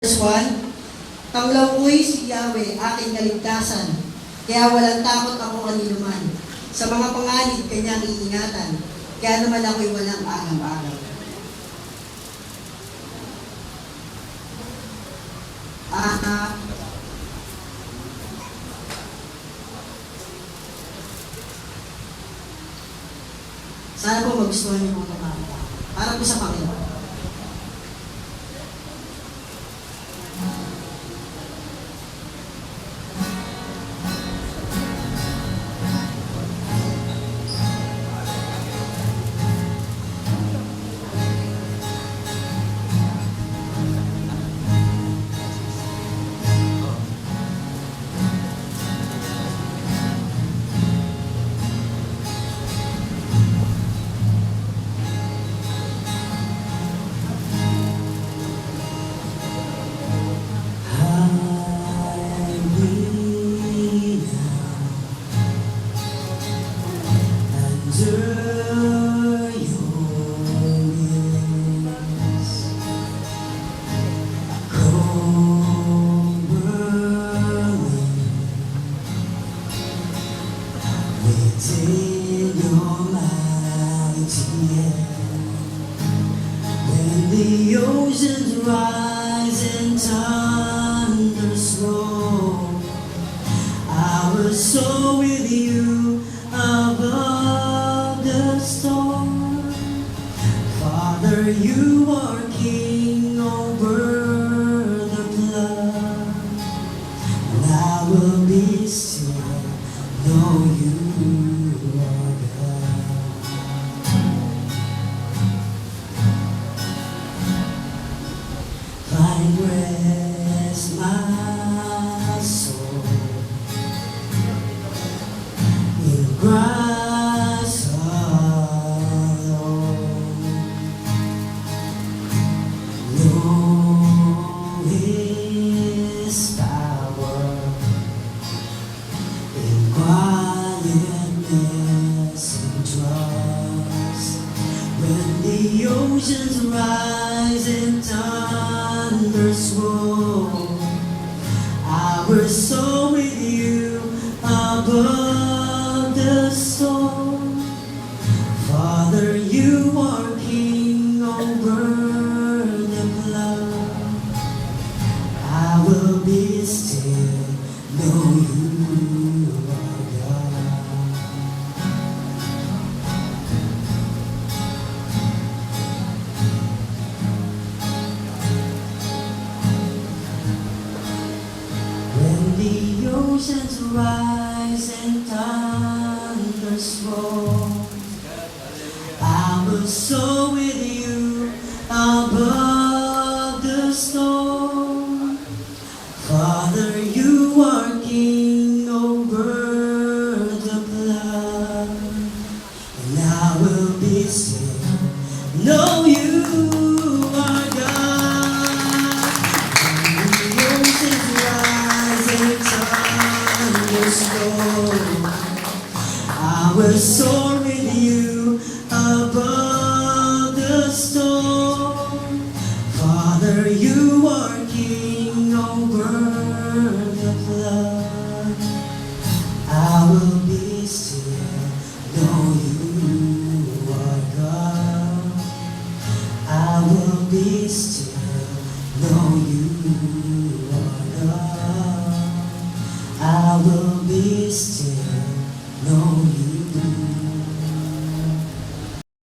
Verse 1, Tanglaw ko'y si Yahweh, aking kaligtasan, kaya walang takot ako kaniluman. Sa mga panganib, kanyang iingatan, kaya naman ako'y walang agaw-agaw. Sana po magustuhan niyo po ito para po sa Panginoon. Within your mighty hand, when the oceans rise and thunders roll, I will soar with you above the storm. Father, you are king over the flood, and I will be still, know you. Find rest, my soul, in Christ alone. Know His power in quietness and trust. When the oceans rise and thunders roll, I will soar with you above the storm. Father, you are king over the flood. I will be still, know you are God. When the oceans rise and thunders roll, I will soar with you above the storm. Father, you are king over the flood, and I will be still, know you are God. When the oceans rise and thunders roll, I will soar with you above the storm. Father, you are king over the flood. I will be still, know you are God. I will be still, know you are God. I will be still, know you